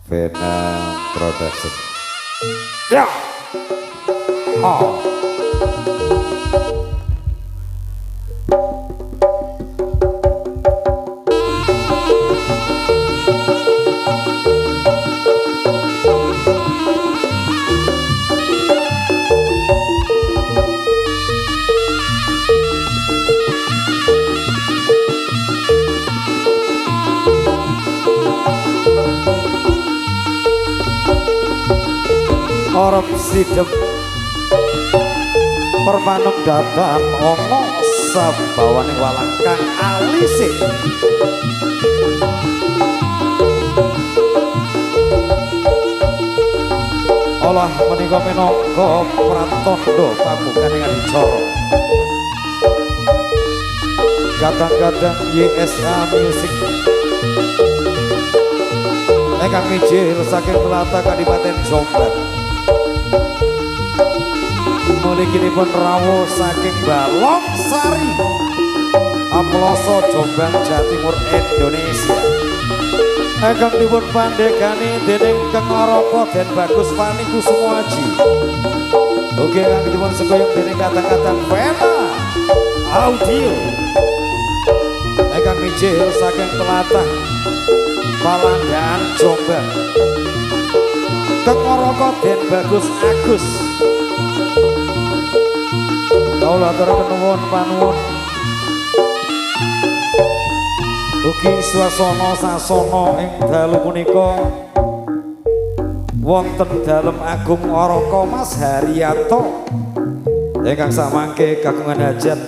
Vena Production. Ya. Oh. Orep sidep permanung datan ono sabawane walang kang alise olah menika minangka pratandha pambukaning adicara kadang-kadang YSA Music Ekang Mijil saking Telata Kadipaten Jombang muliginipun rawuh saking Balong Sari Aploso Jombang Jawa Timur Indonesia ingkang dipun pandhegani dening Kang Arapa Den Bagus Fani Kusumo Aji ugi ingkang dipun sekoyong dening kadang-kadang Vena Audio ingkang mijil saking Telatah Palandaan Jombang Kang Arapa Den Bagus Agus kawula aturaken nuwun panuwun ugi swasana sasana ing dalu punika wonten dalem Agung Araka Mas Haryanto ingkang samangke kagungan hajat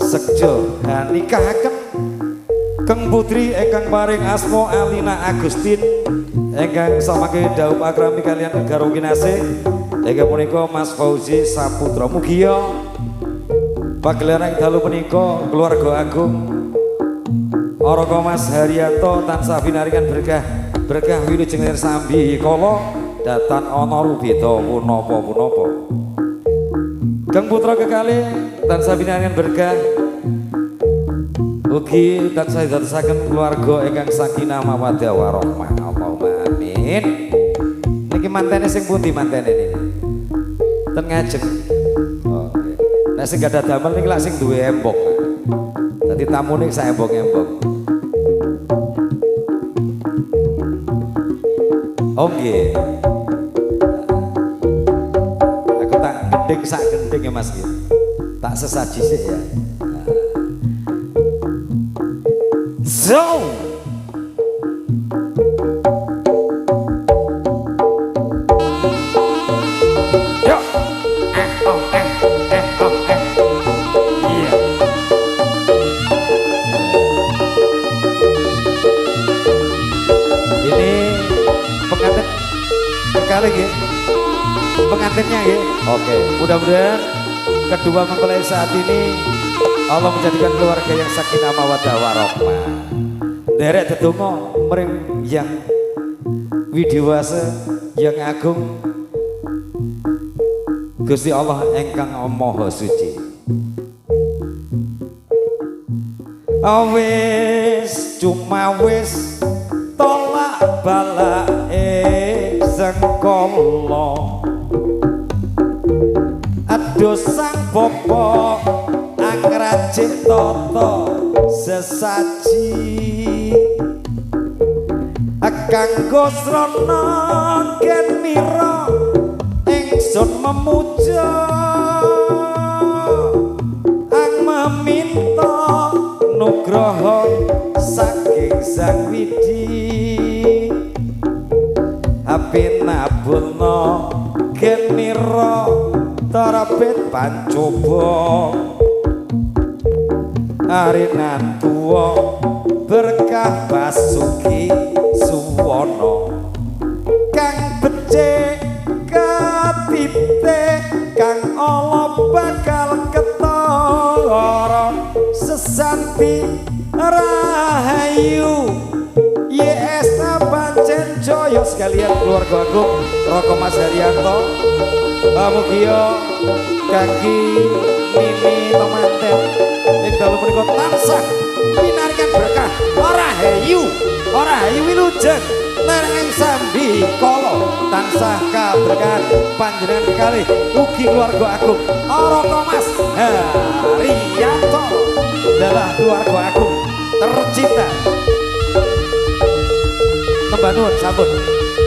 sekjo nikahaken Kang Putri ingkang paring asma Alina Agustin ingkang samangke dhaup akrami kalian garwa kinasih ingkang punika Mas Fauzi Saputra mugia pagelaran dalu punika keluarga agung Araka Mas Haryanto tansah pinaringan berkah wilujeng sambi kala datan ana rubeda punapa-punapa Kang putra kekalih tansah pinaringan berkah ugi tansah dadosaken keluarga ingkang sakinah mawaddah warahmah Allahumma amin niki mantene sing pundi mantene niki ten ngajeng oh nggih nek sing gadah damel niki lak sing duwe embong dadi tamune sak embong-embong oh nggih aku tak gending sak gending ya Mas nggih tak sesaji sik ya so lagi pengantinnya ya. Oke, mudah-mudahan kedua mempelai saat ini Allah menjadikan keluarga yang sakinah mawaddah warahmah. Derek dedonga mring yang widiwasa yang agung Gusti Allah engkang Maha Suci. Wis cuma wis tolak balak sengkolo aduh sang popo angrajik toto sesaji kanggo srana ken mira ingsun memuja ang meminta nugraha saking sang widi pinabulna genira tarabit pancoba arinan tuwa berkah basuki suwana kang becik katite kang ala bakal ketara sesanti rahayu YSA pancen joyo sekalian keluarga agung Roko Mas Haryanto mugia kaki mimi temanten ing dalu punika tansah pinarikan berkah ora heyu wilujeng lereng sambi kala tansah kaberkahan panjenengan kekalih ugi keluarga agung Araka Mas Haryanto adalah keluarga agung tercinta. Mbah nuwun sampun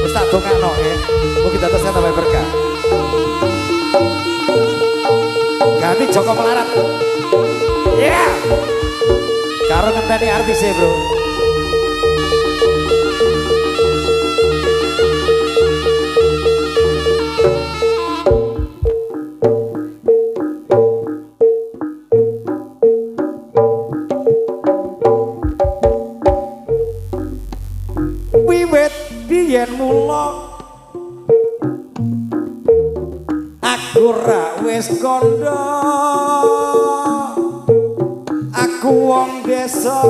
wis tak dongakno nggih mugi dados tambah berkah. Ganti Joko Melarat ya karo ngenteni artise bro. Wiwit biyen mula aku ra wis kandha aku wong desa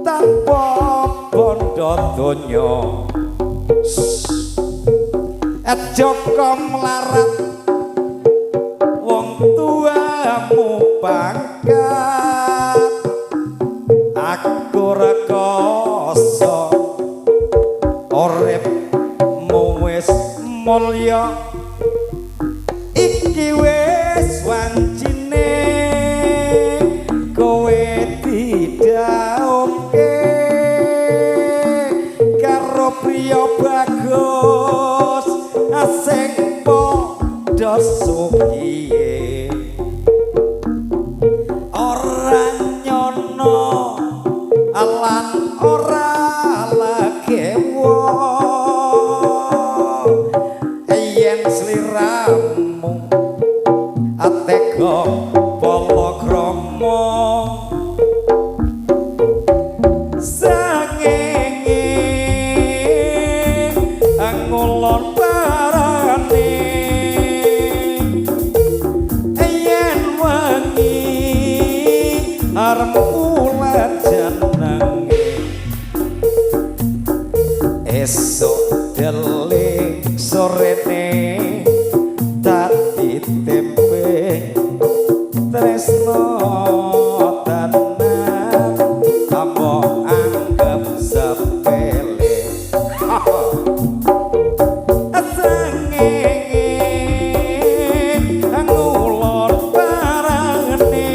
tanpa bondo donya Joko Melarat wong tuamu pangkat aku rekoso uripmu wis mulya iki wis wancine kowe didhauke karo priya bagus asing padha supiye ora nyono lan ora lagewo yen sliramu atega palakrama sangenge ngulon parane yen wengi arep ulan jenenge esuk delik sorene dadi tempe tresno tenan apa anggap sepele sangenge ngulon parane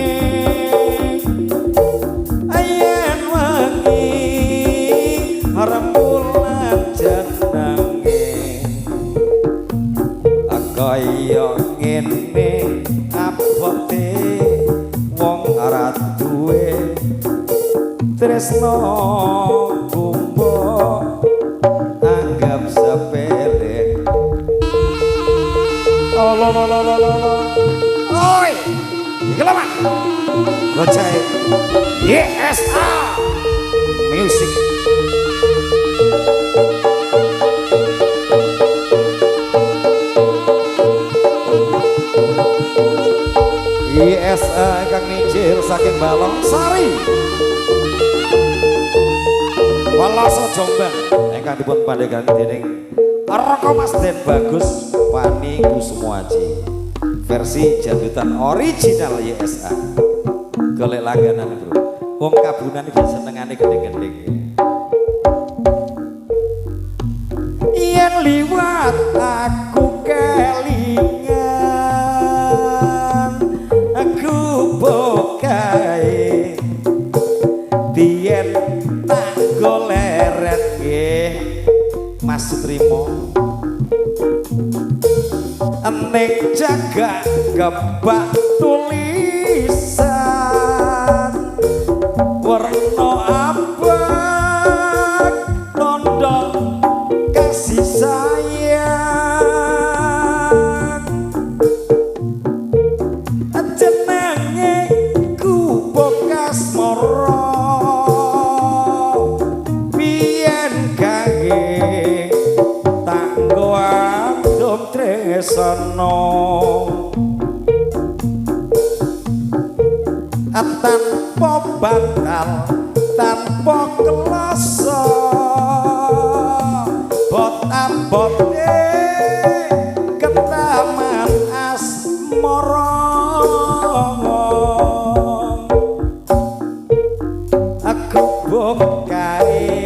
yen wengi rembulan jenenge kaya ngene abote wong ora duwe tresno kumbo anggap sepele oi iki lho Mas gocahe YSA Music YSA ingkang mijil saking Balong Sari Waloso Jombang ingkang dipun pandhegaken dening Araka Mas Den Bagus Pani Kusumuaji versi jangdutan original YSA golek langganan bro wong kabunan iki senengane gendeng-gendeng yen liwat aku kelingan aku bokae biyen tak goleret nggih Mas Sutrimo nek jaga kebak tulisan warna abang nondol kasih sayang jenenge ku bekas moro biyen kangge tanggo andum tresno tanpa bantal tanpa kelasa bot-abote ketaman asmara aku bokae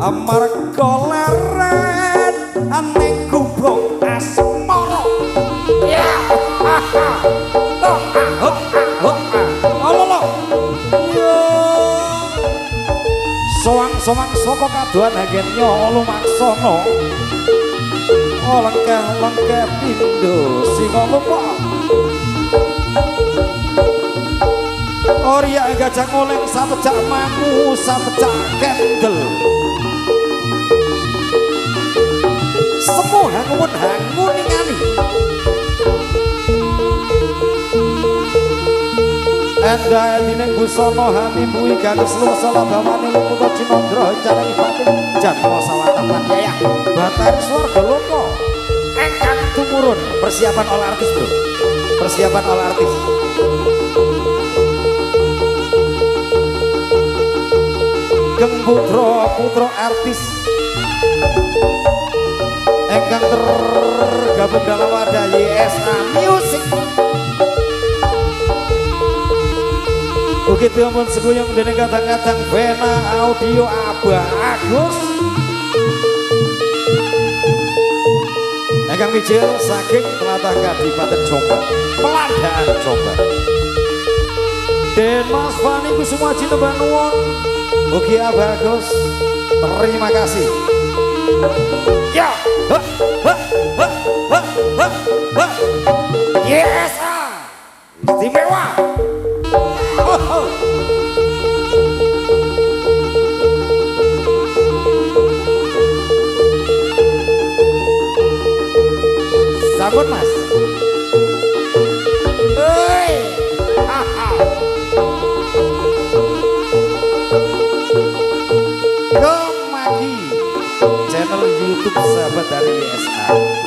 amarga leren ning gubuk asmara ya soang-soang saka kaduan agen nyolo maksana lengkeh-lengkeh pindho singa lupa Orya gajah ngoleng sapecak mamu sapecak kendel semu hangun ngani Enda dineng busana hamimbu gadis lusala bawani lumuta cinandra calai batin janma sawatapan yayah batar swarga loka engkang tumurun persiapan oleh artis bro persiapan oleh artis Geng putra artis engkang tergabung dalam wadah YSA Music begitu ampun seguyung dene kadang-kadang Vena Audio Abah Agus engkang mijil saking Tlatah Kadipaten Jombang Pelandaan Jombang Den Mas Fani Kusuma Cinta nuwun ugi Abah Agus terima kasih ya yes istimewa sampun mas Gomagi channel YouTube sahabat dari YSA